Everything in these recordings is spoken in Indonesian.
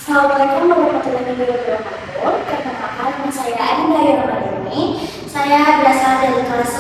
Assalamualaikum warahmatullahi wabarakatuh. Perkenalkan, nama saya Adinda Ramadhani. Saya berasal dari kelas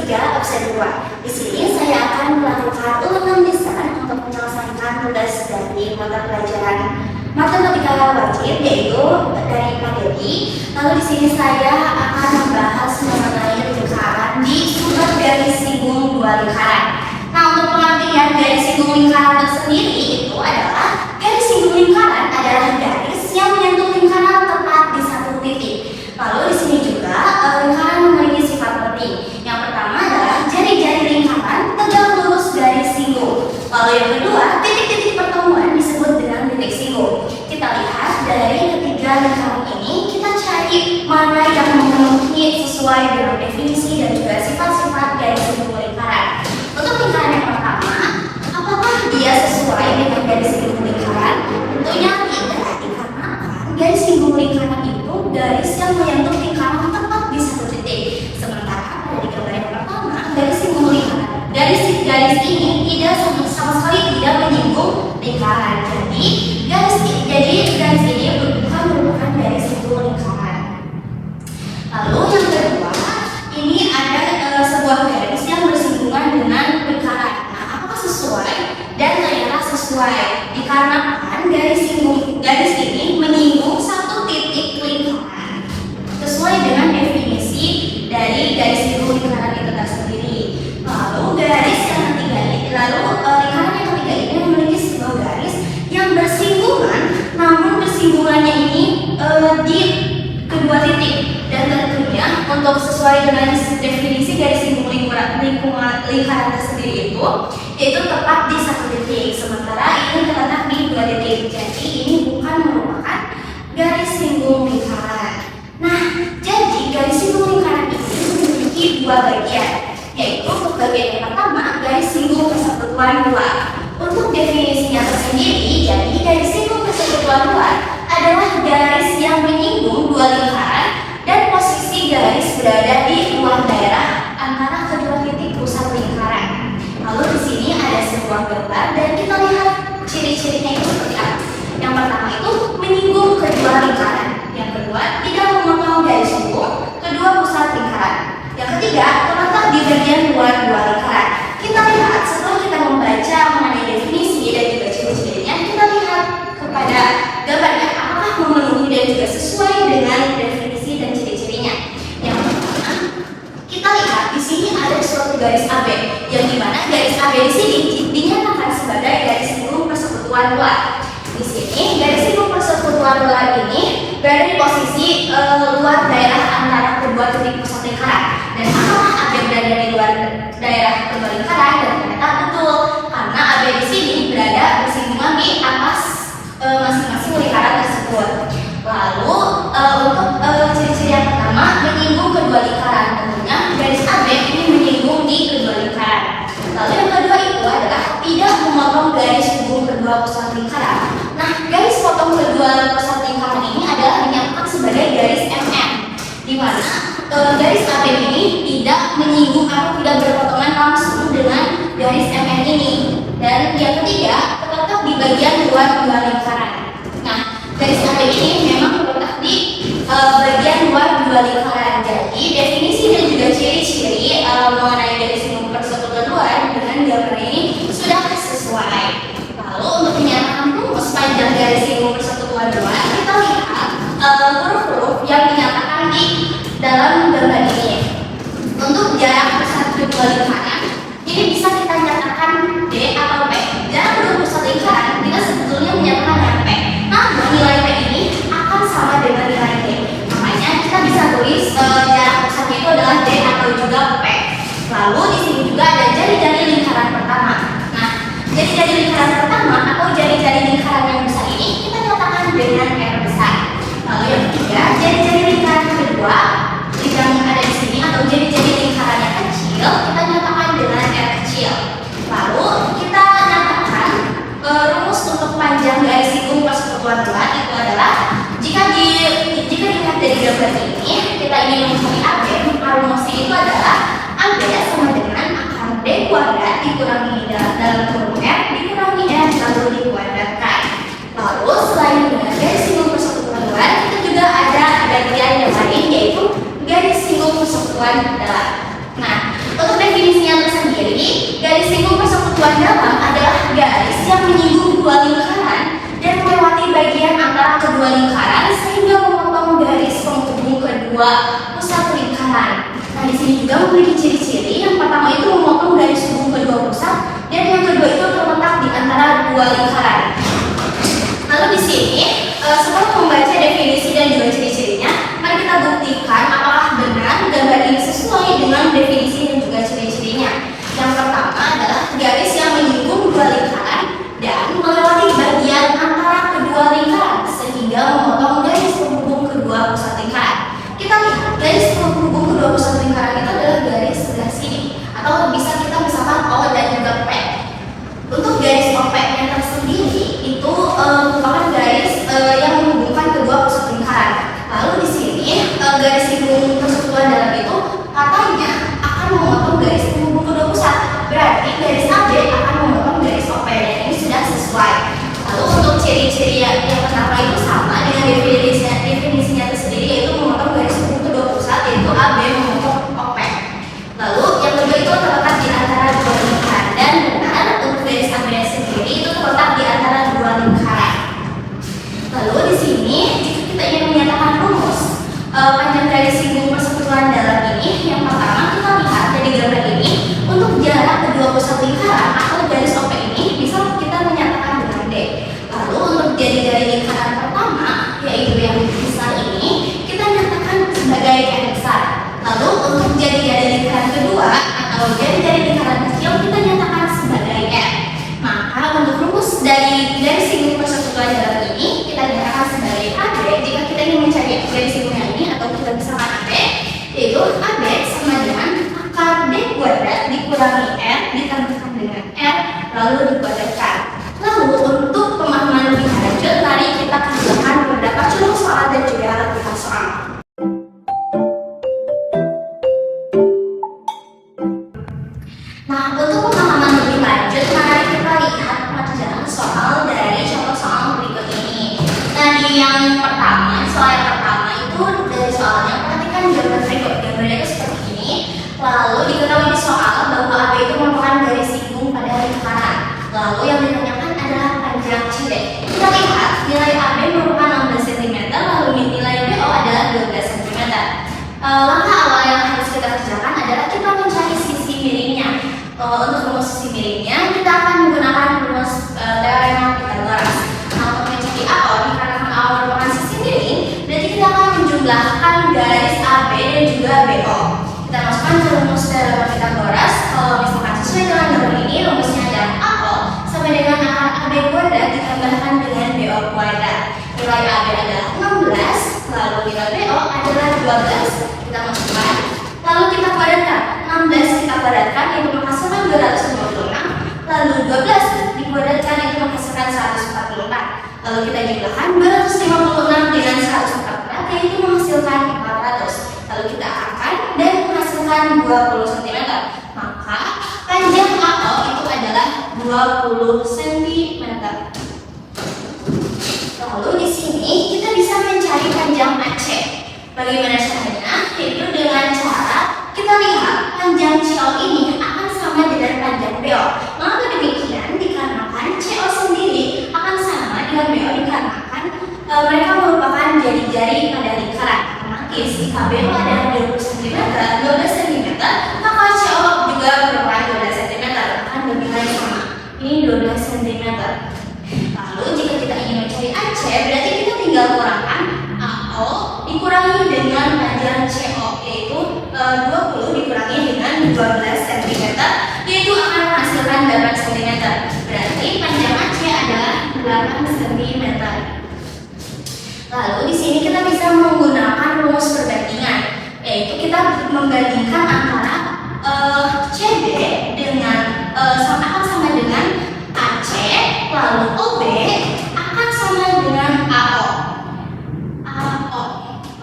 11 3 absen 2. Di sini saya akan melakukan ulangan lisan untuk menyelesaikan tugas dari mata pelajaran matematika wajib, yaitu dari materi. Lalu di sini saya akan membahas mengenai lingkaran di sumber garis singgung dua lingkaran. Nah, untuk pengertian garis singgung lingkaran tersendiri itu adalah garis singgung lingkaran adalah garis yang menyentuh lingkaran tepat di satu titik. Lalu di sini juga lingkaran memiliki sifat penting. Yang pertama adalah jari-jari lingkaran tegak lurus garis singgung. Lalu yang kedua, titik-titik pertemuan disebut dengan titik singgung. Kita lihat dari ketiga lingkaran ini, kita cari mana yang memenuhi sesuai dengan definisi dan juga sifat-sifat garis singgung lingkaran. Untuk lingkaran yang pertama, apakah dia sesuai dengan garis singgung lingkaran? Tentunya tidak, dikarenakan garis singgung lingkaran itu garis yang menyentuh lingkaran tepat di satu titik. Sementara pada di gambar yang pertama, garis singgung lingkaran, garis ini tidak sama sekali tidak menyinggung lingkaran. Jadi garis ini bukan merupakan garis singgung lingkaran. Lalu yang kedua, ini ada sebuah garis yang bersinggungan dengan lingkaran. Nah, apakah sesuai? Dan ternyata sesuai, dikarenakan garis ini menyinggung satu titik lingkaran sesuai dengan definisi dari garis singgung lingkaran itu tersendiri. Lalu lingkaran yang ketiga ini memiliki sebuah garis yang bersinggungan, namun bersinggungannya ini di kedua titik, dan tentunya untuk sesuai dengan definisi garis singgung lingkaran tersendiri itu yaitu tepat di satu titik, sementara ini terletak di dua titik. Jadi ini bukan merupakan garis singgung lingkaran. Nah, jadi garis singgung lingkaran ini memiliki dua bagian, yaitu untuk bagian yang pertama garis singgung persekutuan luar. Untuk definisinya tersendiri, jadi garis singgung persekutuan luar adalah garis yang menyinggung dua lingkaran dan posisi garis berada di luar daerah antara kedua titik pusat lingkaran. Lalu di sini ada sebuah gambar dan kita lihat ciri-cirinya itu seperti apa. Yang pertama itu menyinggung kedua lingkaran. Yang kedua, tidak memotong garis singgung kedua pusat lingkaran. Yang ketiga, terletak di bagian luar dua lingkaran. Kita lihat setelah kita membaca mengenai definisi dan juga ciri-cirinya, kita lihat kepada gambarnya apakah memenuhi dan juga sesuai dengan definisi dan ciri-cirinya. Yang pertama, kita lihat di sini ada suatu garis AB, yang dimana garis AB di sini dinyatakan sebagai garis singgung persekutuan luar. Di sini garis singgung persekutuan luar ini berada di posisi luar daerah antara kedua titik pusat lingkaran. Dan apakah AB berada di luar daerah kedua lingkaran? Dan ternyata betul, karena AB di sini berada bersinggungan di atas masing-masing lingkaran tersebut. Lalu untuk ciri-ciri yang pertama, menyinggung kedua lingkaran. Tentunya garis AB ini menyinggung di kedua lingkaran. Lalu yang kedua itu adalah tidak memotong garis hubung kedua pusat lingkaran. Nah, garis potong kedua pusat lingkaran ini adalah dinyatakan sebagai garis MM, di mana garis AB ini tidak menyinggung atau tidak berpotongan langsung dengan garis MM ini. Dan yang ketiga, terletak di bagian luar dua lingkaran. Nah, garis AB ini memang terletak di bagian luar dua lingkaran. Jadi definisi dan juga ciri-ciri mengenai garis singgung persekutuan luar dengan gambar ini sudah sesuai. Lalu untuk menyatakan rumus panjang garis singgung persekutuan luar, kita lihat huruf-huruf yang dinyatakan di dalam gambar ini. Untuk jarak pusat kedua lingkaran ini bisa kita nyatakan D atau P. Jarak kedua pusat lingkaran kita sebetulnya menyatakan P, namun nilai P ini akan sama dengan nilai D. Makanya kita bisa tulis jarak pusatnya itu adalah D atau juga P. Lalu di sini juga ada jari-jari lingkaran pertama. Nah, jari-jari lingkaran pertama atau jari-jari lingkaran yang besar ini kita nyatakan dengan R besar. Lalu yang ketiga, jari-jari lingkaran kedua yang ada di sini atau jari-jari lingkaran yang kecil kita nyatakan dengan R kecil. Lalu kita nyatakan rumus untuk panjang garis singgung persekutuan luar itu adalah jika dilihat dari gambar ini kita ingin mencari AB, maka rumusnya itu adalah AB sama dengan akar D kuadrat dikurangi dalam kurung R dikurangi R lalu dikuadratkan. Lalu selain dengan garis kita. Nah, untuk definisinya tersendiri, garis singgung persekutuan dalam adalah garis yang menyinggung dua lingkaran dan melewati bagian antara kedua lingkaran sehingga memotong garis penghubung kedua pusat lingkaran. Nah, di sini juga memiliki ciri-ciri. Yang pertama itu memotong garis hubung kedua pusat, dan yang kedua itu terletak di antara dua lingkaran. Lalu di sini, setelah membaca definisi dan juga ciri-cirinya, mari kita buktikan apakah benar gambar ini sesuai dengan definisi dan juga ciri-cirinya. Yang pertama adalah garis yang menyinggung dua lingkaran dan melewati bagian antara kedua lingkaran sehingga memotong garis penghubung kedua pusat lingkaran. Kita lihat garis penghubung kedua pusat lingkaran itu adalah garis sebelah sini, atau bisa kita misalkan O dan juga P. Untuk garis OP-nya tersendiri itu merupakan garis yang menghubungkan kedua pusat lingkaran. Lalu di sini garis singgung persekutuan dalam itu katanya akan memotong garis penghubung kedua pusat. Berarti garis AB akan memotong garis OP, dan ini sudah sesuai. Lalu untuk ciri-ciri yang pertama itu sama dengan definisinya tersendiri, yaitu memotong garis penghubung kedua pusat, yaitu AB memotong OP. Lalu yang kedua itu terletak di antara dua lingkaran, dan benar untuk garis AB sendiri itu terletak di antara dua lingkaran. Lalu di sini jika kita ingin menyatakan rumus panjang garis singgung persekutuan dalam ini, yang pertama kita lihat dari gambar ini, untuk jarak kedua pusat lingkaran atau garis OP ini bisa kita menyatakan dengan D. Lalu untuk jari-jari lingkaran pertama, yaitu yang besar ini, kita nyatakan sebagai N besar. Lalu untuk jari-jari lingkaran kedua atau jari-jari lingkaran kecil kita nyatakan sebagai N. Maka untuk rumus dari garis singgung persekutuan dalam ini kita nyatakan sebagai AB. Jika kita ingin mencari garis singgung yang ini atau kita misalkan AB, yaitu AB sama dengan akar D kuadrat dikurangi R ditambahkan dengan R lalu dikuadratkan. Lalu untuk pemahaman lebih lanjut, mari kita kerjakan beberapa contoh soal dan juga latihan soal. Nah, untuk pemahaman lebih lanjut, mari kita lihat pengerjaan soal dari contoh soal berikut ini. Nah, di yang pertama, soal yang pertama itu dari soalnya, perhatikan gambar berikut. Gambarnya itu seperti ini. Lalu diketahui di soal bahwa AB itu merupakan garis singgung pada lingkaran. Lalu yang ditanyakan adalah panjang CD. Kita lihat nilai AB merupakan 16 cm, lalu nilai BO adalah 12 cm. Langkah awal yang harus kita kerjakan adalah kita mencari sisi miringnya. Untuk rumus sisi miringnya, kita akan menggunakan rumus teorema Pythagoras. Nah, untuk mencari AO, dikarenakan AO merupakan sisi miring, berarti kita akan menjumlahkan garis AB dan juga BO. Kita masukkan ke rumus teorema Pythagoras. Kalau misalkan sesuai dengan gambar ini, rumusnya adalah AO sama dengan akar AB kuadrat ditambahkan dengan BO kuadrat. Nilai AB adalah 16, lalu nilai BO adalah 12. Kita masukkan, lalu kita kuadratkan. 16 kita kuadratkan itu menghasilkan 256, lalu 12 dikuadratkan itu menghasilkan 144. Lalu kita jumlahkan 256 dengan 144 yaitu menghasilkan 400. Lalu kita angkat dan menghasilkan 20 cm. Maka panjang AO itu adalah 20 cm. Lalu di sini kita bisa mencari panjang AC. Bagaimana caranya? Yaitu dengan cara kita lihat panjang CO ini akan sama dengan panjang BO. Mengapa demikian? Dikarenakan CO sendiri akan sama dengan BO dikarenakan mereka merupakan jari-jari pada lingkaran. Otomatis jika BO adalah 20 cm, 12 cm, maka CO juga merupakan 12 cm, akan bernilai sama. Ini 12 cm. Lalu jika kita ingin mencari AC, berarti kita tinggal kurangkan AO dikurangi dengan panjang CO, yaitu 20 dikurangi dengan 12 cm, yaitu akan menghasilkan 8 cm. Berarti panjang AC adalah 8 cm. Lalu di sini kita bisa menggunakan rumus perbandingan, yaitu kita membandingkan antara CD dengan akan sama dengan AC, lalu OB akan sama dengan AO.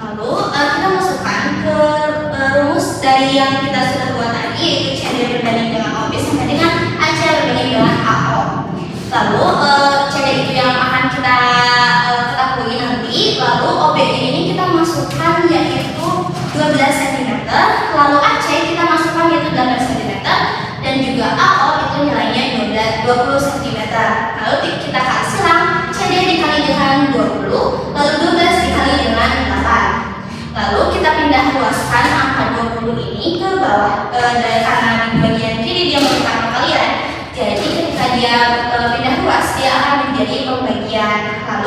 Lalu kita masukkan ke rumus dari yang kita sudah buat tadi, yaitu CD berbanding dengan OB sama dengan AC berbanding dengan AO. Lalu CD itu yang akan kita ketahui nanti. Lalu OB ini kita masukkan yaitu 12 cm. Lalu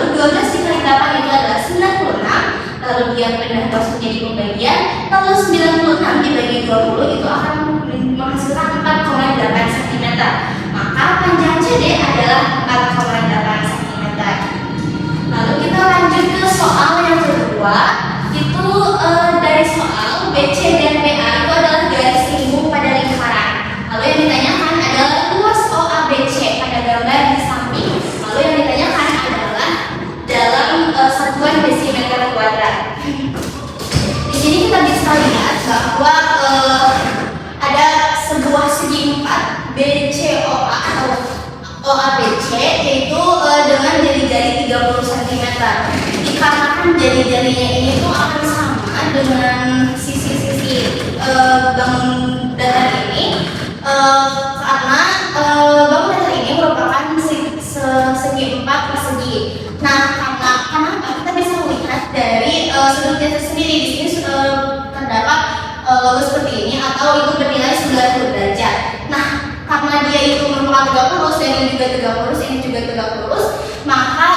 Lalu 12 dikali 8 itu adalah 96. Lalu dia pindah masuk jadi pembagian. Lalu 96 dibagi 20 itu akan menghasilkan 4,8 cm. Maka panjang CD adalah 4,8 cm. Lalu kita lanjut ke soal yang kedua. Itu dari soal BC dan BA itu adalah garis lingkup pada lingkaran. Lalu yang ditanyakan adalah luas OABC pada gambar di samping. Lalu yang ditanyakan adalah dalam satuan desimeter kuadrat. Di sini kita bisa lihat bahwa ada sebuah segi 4 BCOA atau OABC, yaitu dengan jari-jari 30 cm. Dikarenakan jari-jarinya ini tuh akan sama dengan sisi-sisi bangun datar ini, karena bangun datar ini merupakan segi 4 persegi. Nah, kenapa kita bisa melihat dari sudut datar sendiri. Di sini terdapat logo seperti ini atau itu bernilai 90 derajat. Nah, karena dia itu merupakan tegak lurus dan ini juga tegak lurus, ini juga tegak lurus, maka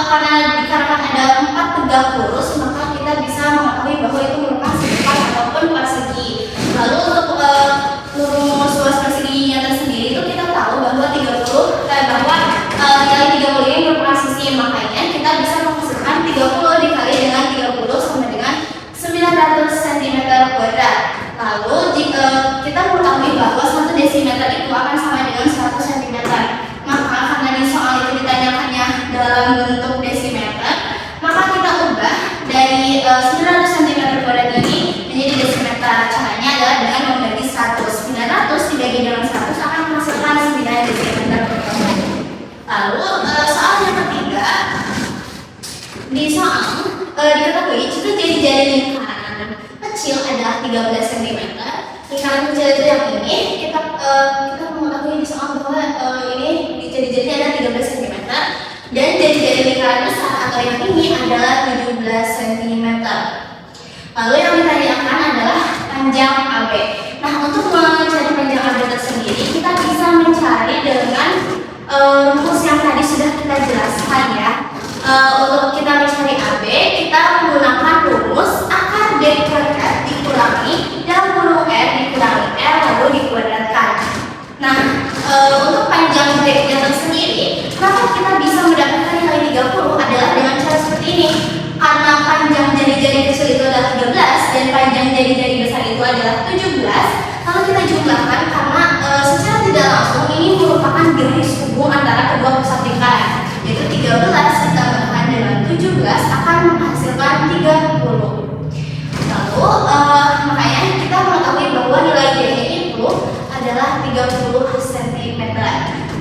karena dikarenakan ada 4 tegak lurus, maka kita bisa mengetahui bahwa itu merupakan segi 4 ataupun persegi. Lalu untuk rumus luas perseginya tersendiri itu kita tahu bahwa nilai 30 ini merupakan sisi, makanya kita bisa menghasilkan 30 dikali dengan 30 sama dengan 900 cm kuadrat. Lalu jika kita mengetahui bahwa 1 desimeter itu akan sama dengan 100 cm, maka karena di soal itu ditanyakannya dalam bentuk desimeter, maka kita ubah dari 900 cm kuadrat ini menjadi desimeter. Caranya adalah dengan membagi 100. 900 dibagi dengan 100 akan menghasilkan 9 desimeter kuadrat. Lalu soal yang ketiga, di soal diketahui jika jari-jari lingkaran kecil adalah 13 cm. Lingkaran kecil itu yang ini kita mengetahui di soal bahwa ini jari-jarinya ada 13 cm dan jari-jari lingkaran besar atau yang ini adalah 17 cm. Lalu yang ditanyakan adalah panjang AB. Nah, untuk mencari panjang AB tersendiri kita bisa mencari dengan rumus yang tadi sudah kita jelaskan ya. Untuk kita mencari AB, kita menggunakan rumus akar D kuadrat dikurangi dalam kurung R dikurangi R lalu dikuadratkan. Nah, untuk panjang D-nya tersendiri, maka kita bisa mendapatkan nilai 30 adalah dengan cara seperti ini. Karena panjang jari-jari kecil itu adalah 13 dan panjang jari-jari besar itu adalah 17, lalu kita jumlahkan karena secara tidak langsung ini merupakan garis hubung antara kedua pusat lingkaran, yaitu 13 ditambahkan dengan 17 akan menghasilkan 30. Lalu makanya kita mengetahui bahwa nilai D-nya itu adalah 30 cm.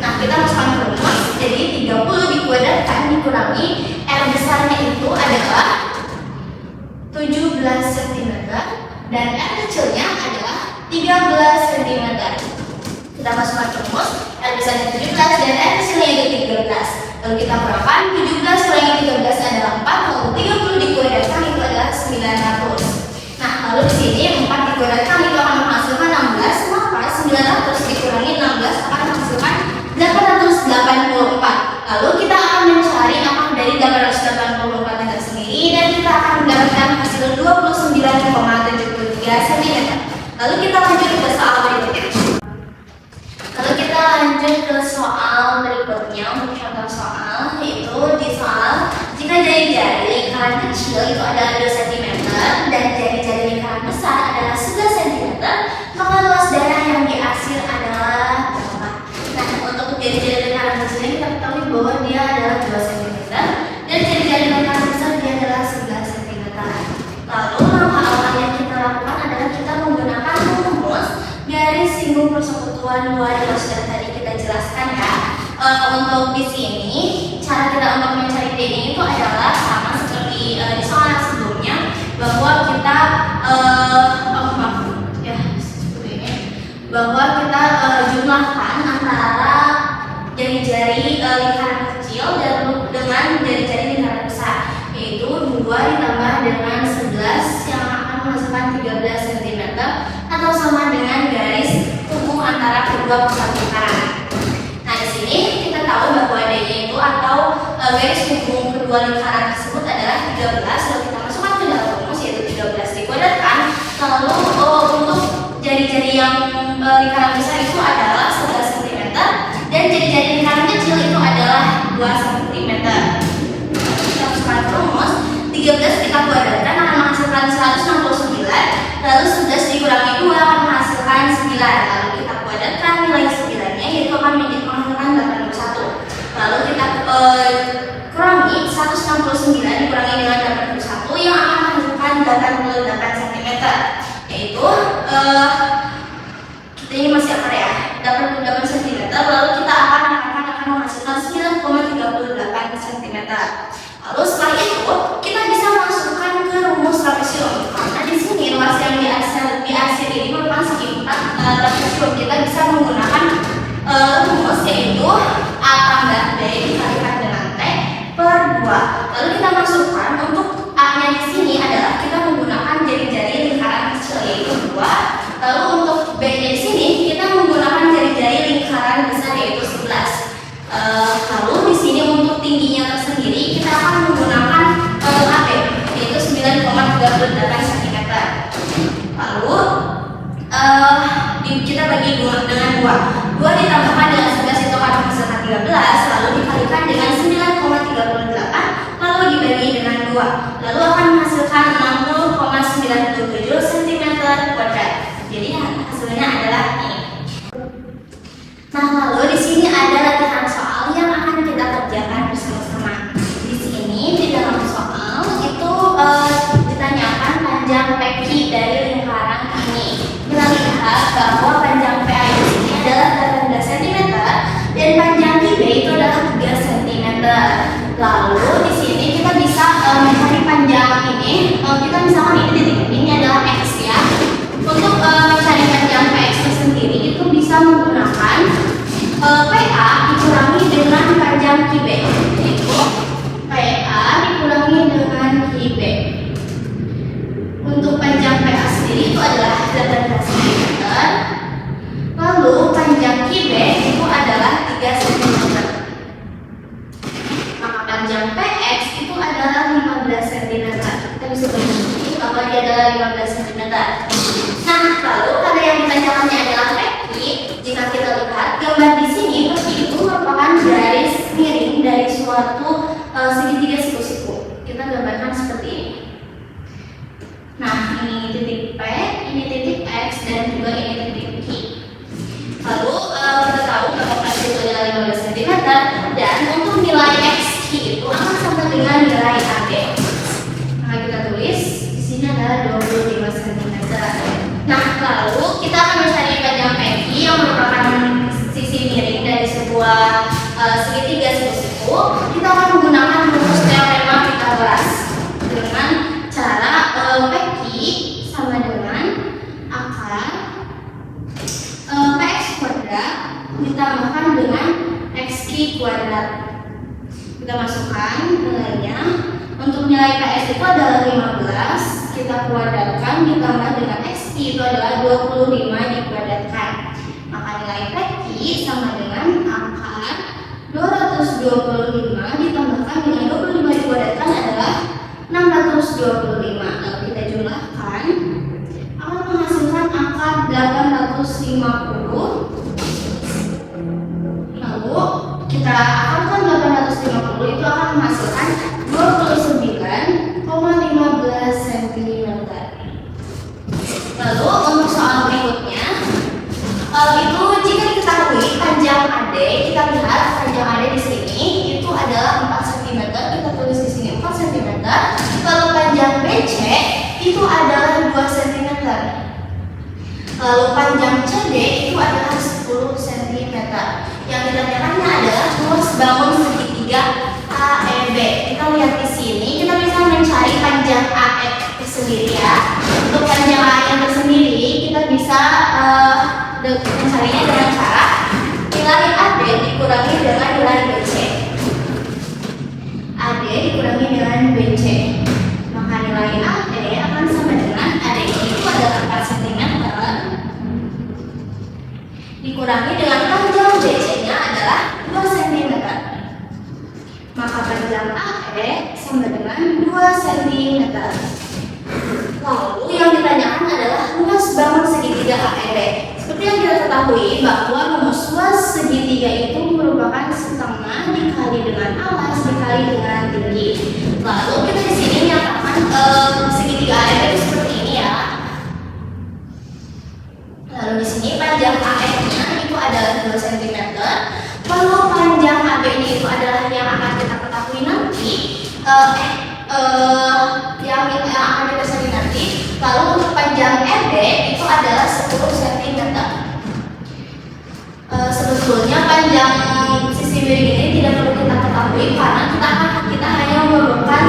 Nah, kita masukkan ke rumus, jadi 30 dikuadratkan dikurangi R besarnya itu adalah 17 cm dan R kecilnya adalah 13 cm. Kita masukkan ke rumus, R besarnya 17 dan R kecilnya itu 13. Lalu kita kurangkan 17 kurangi 13 adalah 4, lalu 30 dikuadratkan itu adalah 900. Nah, lalu di sini 4 dikuadratkan itu akan menghasilkan 16, maka 900 dikurangi 16 akan menghasilkan 884. Lalu kita akan mencari akar dari 884 itu sendiri dan kita akan mendapatkan hasil 29,73 cm. Lalu kita lanjut ke soal berikutnya. Untuk contoh soal yaitu di soal jika jari-jari lingkaran kecil itu adalah 2 cm dan jari-jari lingkaran besar adalah 11 cm, maka luas darah yang diarsir adalah berapa? Nah, untuk jari-jari lingkaran kecil kita ketahui bahwa dia adalah 2 cm dan jari-jari lingkaran besar dia adalah 11 cm. Lalu langkah awal yang kita lakukan adalah kita menggunakan rumus garis singgung persekutuan luar yang sudah tadi kita jelaskan ya. Untuk di sini cara kita untuk mencari D-nya itu adalah sama seperti di soal yang sebelumnya, bahwa kita jumlahkan antara jari-jari lingkaran kecil dan dengan jari-jari lingkaran besar, yaitu 2 ditambah dengan 11 yang akan menghasilkan 13 cm atau sama dengan garis hubung antara kedua pusat lingkaran. Nah, di sini kita tahu bahwa D-nya itu atau garis hubung kedua kedua lingkaran tersebut adalah 13. Lalu kita masukkan ke dalam rumus, yaitu 13 dikuadratkan. Lalu untuk jari-jari yang lingkaran besar itu adalah 11 cm dan jari-jari lingkaran kecil itu adalah 2 cm. Kita masukkan ke rumus, 13 kita kuadratkan akan menghasilkan 169, lalu 11 dikurangi 2 akan menghasilkan 9. Lalu kita kuadratkan nilai 9-nya, yaitu akan menghasilkan 81. Lalu kita kurangi 169 dikurangi dengan 81 yang akan menghasilkan 88 cm, yaitu kita ini masih akar ya, 88 cm. Lalu kita akan menghasilkan 9,38 cm. Lalu setelah itu kita bisa masukkan ke rumus trapesium, karena di sini luas yang diarsir ini merupakan segi 4 trapesium. Kita bisa menggunakan rumus, yaitu A tambah B dikalikan dengan T per 2. Lalu kita masukkan untuk A-nya di sini adalah kita menggunakan jari-jari lingkaran kecil, yaitu 2. Lalu untuk B-nya di sini kita menggunakan jari-jari lingkaran besar, yaitu 11. Lalu di sini untuk tingginya tersendiri kita akan menggunakan AB, yaitu 9,38 cm. Lalu kita bagi dengan 2 ditambahkan dengan 11 itu akan menghasilkan 13, lalu dikalikan dengan 9,38, lalu dibagi dengan 2, lalu akan menghasilkan 60,97 cm kuadrat. Jadi hasilnya adalah ini. Nah, lalu di sini ada latihan soal yang akan kita kerjakan bersama-sama. Di sini di dalam soal itu ditanyakan panjang PQ dari lingkaran ini. Kita lihat bahwa panjang PA di sini adalah 18 cm dan panjang QB itu adalah 3 cm. Lalu di sini kita bisa mencari panjang ini. Kita misalkan ini adalah X ya. Untuk mencari panjang PX sendiri itu bisa menggunakan PA dikurangi dengan panjang QB, yaitu PA dikurangi dengan QB. Untuk panjang PA sendiri itu adalah 18 cm, lalu panjang QB itu adalah 3 cm. Maka panjang PX itu adalah 15 cm. Kita bisa berdiskusi bahwa dia adalah 15 cm. Nah, lalu pada yang ditanyakannya adalah PQ. Jika kita lihat gambar di sini, PQ itu merupakan garis miring dari suatu segitiga siku-siku. Kita gambarkan seperti ini. Nah, ini titik P, ini titik X, dan juga ini titik Q. Lalu kita tahu bahwa PQ itu adalah 15 cm dan untuk nilai XQ itu akan sama dengan nilai AB. Nah, kita tulis di sini adalah 25 cm. Nah, lalu kita akan mencari panjang PQ yang merupakan sisi miring dari sebuah segitiga siku-siku. Kita akan menggunakan rumus teorema Pythagoras dengan cara PQ sama dengan akar PX kuadrat ditambahkan dengan XQ kuadrat. Kita masukkan nilainya. Untuk nilai PS itu adalah 15, kita kuadratkan ditambah dengan XQ itu adalah 25 dikuadratkan. Maka nilai PQ sama dengan akar 225 ditambahkan dengan 25 dikuadratkan adalah 625. Lalu kita jumlahkan akan menghasilkan akar 850. Lalu kita akalkan 850 itu akan menghasilkan 29,15 cm. Lalu untuk soal berikutnya, itu jika diketahui panjang AD, kita lihat panjang AD di sini itu adalah 4 cm. Kita tulis di sini 4 cm. Lalu panjang BC itu adalah 2 cm. Lalu panjang CD itu adalah 10 cm. Yang ditanyakannya adalah luas bangun segitiga AEB. Kita lihat di sini, kita bisa mencari panjang AE sendiri ya. Untuk panjang AE tersendiri, kita bisa mencarinya dengan cara nilai AD dikurangi dengan nilai BC. AD dikurangi dengan BC. Maka nilai AD akan sama dengan AD itu adalah 4 cm dikurangi dengan panjang BC-nya adalah 2 cm. Maka panjang AE sama dengan 2 cm. Lalu yang ditanyakan adalah luas bangun segitiga AEB. Seperti yang kita ketahui bahwa rumus luas segitiga itu merupakan setengah dikali dengan alas dikali dengan tinggi. Lalu kita di sini nyatakan segitiga AEB itu seperti ini ya. Lalu di sini panjang AF-nya itu adalah 2 cm. Kalau panjang AB-nya itu adalah yang akan kita ketahui nanti, yang akan kita cari nanti. Lalu untuk panjang RD itu adalah 10 cm. Sebetulnya panjang sisi miring ini tidak perlu kita ketahui karena kita hanya memerlukan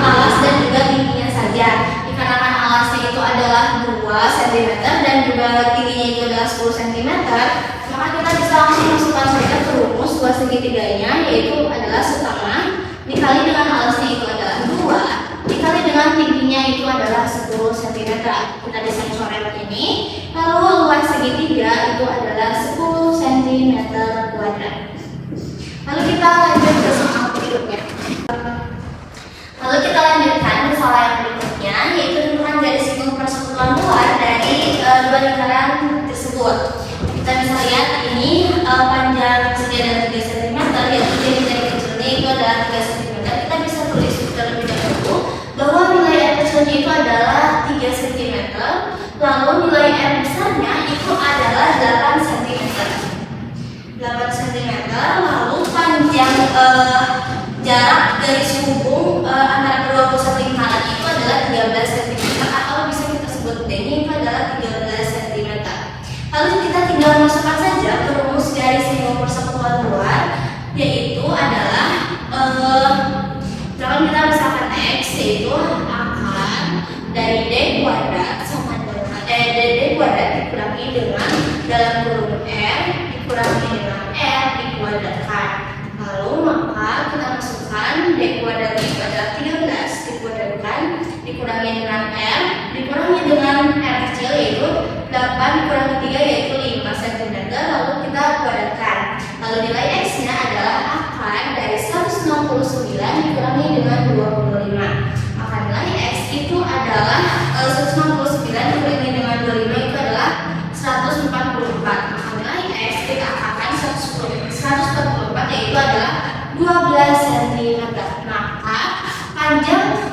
alas dan juga tingginya saja. Dikarenakan alasnya itu adalah 2 cm dan juga tingginya itu adalah 10 cm, maka kita bisa langsung masukkan saja ke rumus luas segitiganya, yaitu adalah setengah dikali dengan alasnya itu adalah 2 dikali dengan tingginya itu adalah 10 cm. Kita desain coret ini, lalu luas segitiga itu adalah 10 cm kuadrat. Lalu kita lanjut ke soal berikutnya. Lalu kita lanjutkan ke soal yang berikutnya, yaitu tentukan garis siku persekutuan luar dari dua lingkaran tersebut. Kita bisa lihat ini panjang segi adalah 3 cm, yaitu dari kecilnya itu adalah 3 cm. Kita bisa tulis terlebih dahulu bahwa nilai R kecilnya itu adalah 3 cm, lalu nilai R besarnya itu adalah 8 cm. 8 cm, lalu panjang jarak garis hubung antara kedua pusat lingkaran itu adalah 13 cm, atau bisa kita sebut D ini adalah 13 cm. Lalu kita tinggal masukkan saja ke rumus garis siku persekutuan luar, yaitu adalah kalau kita misalkan X yaitu akan dari D kuadrat sama dengan D kuadrat dikurangi dengan dalam kurung R dikurangi dengan R dikuadratkan. Lalu maka kita masukkan D kuadrat itu adalah 13 dikuadratkan dikurangi dengan R dikurangi dengan R kecil yaitu 8 dikurangi 3 yaitu 5 cm, lalu kita kuadratkan. Lalu nilai X nya adalah akan dari 169 dikurangi dengan 25. Maka nilai X itu adalah 169 dikurangi dengan 25 itu adalah 144. Maka nilai X kita akan 144 yaitu adalah 12 cm. Maka panjang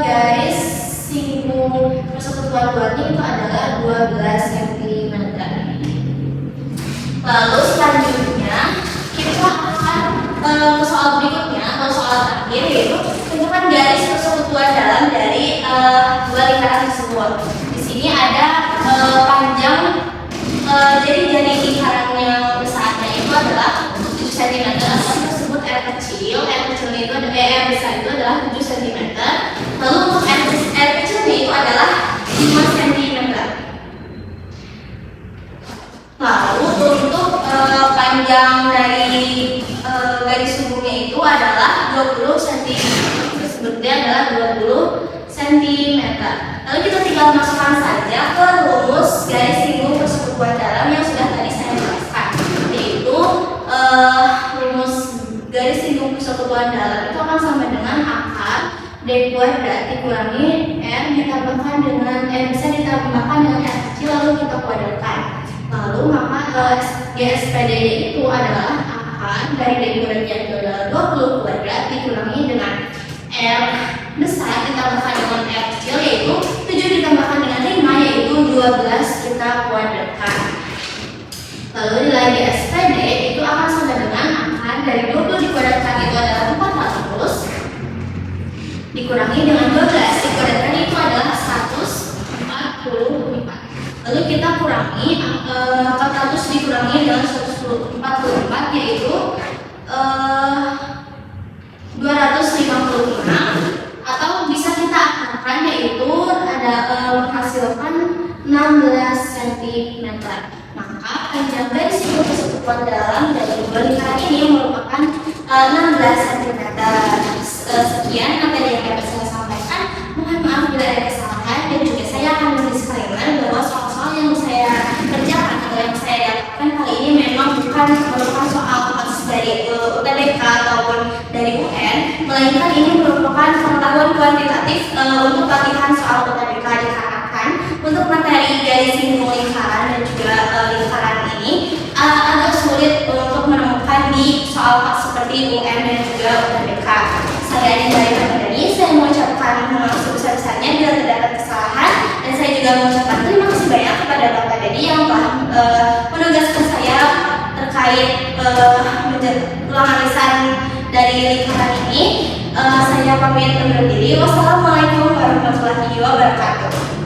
garis siku persekutuan luarnya itu adalah 12 cm. Lalu selanjutnya kita akan ke soal berikutnya atau soal terakhir, yaitu tentukan garis persekutuan dalam dari dua lingkaran tersebut. Di sini ada panjang jadi lingkaran yang besarnya itu adalah 7 cm atau tersebut R kecil. R kecilnya itu ada R besar itu adalah 7 cm. Lalu untuk R kecilnya itu adalah 5 cm. Lalu untuk panjang dari garis hubungnya itu adalah 20 cm. Sebetulnya adalah 20 cm. Lalu kita tinggal masukkan saja ke rumus garis siku persekutuan dalam yang sudah tadi saya jelaskan, yaitu rumus garis siku persekutuan dalam itu akan sama dengan akar D kuadrat dikurangi R ditambahkan dengan R bisa ditambahkan dengan R kecil lalu kita kuadratkan. Lalu maka GSPD itu adalah akar dari D kuadratnya itu adalah 20 kuadrat dikurangi dengan R besar ditambahkan dengan R kecil yaitu 7 ditambahkan dengan 5 yaitu 12 kita kuadratkan. Lalu nilai GSPD itu akan sama dengan akar dari 20 dikuadratkan itu adalah 400 dikurangi dengan 12 dikuadratkan itu adalah 144. Lalu kita kurangi 400 dikurangi dengan 144 yaitu 256, atau bisa kita akarkan yaitu ada menghasilkan 16 cm. Maka panjang garis siku persekutuan dalam dari dua lingkaran ini merupakan 16 cm. Sekian materi yang dapat saya sampaikan. Mohon maaf bila ada kesalahan, dan juga saya akan mendisklaimer bahwa soal-soal yang saya kerjakan atau yang saya dapatkan kali ini memang bukan merupakan soal khas dari UTBK ataupun dari UN, melainkan ini merupakan pengetahuan kuantitatif untuk latihan soal UTBK, dikarenakan untuk materi garis singgung lingkaran dan juga lingkaran ini agak sulit untuk menemukan di soal seperti UN dan juga UTBK. Saya dari Pak saya mengucapkan sebesar-besarnya bila terdapat kesalahan, dan saya juga mengucapkan terima kasih banyak kepada Bapak Dedi yang telah menugaskan saya terkait ulangan lisan dari lingkaran ini. Saya pamit undur diri. Wassalamualaikum warahmatullahi wabarakatuh.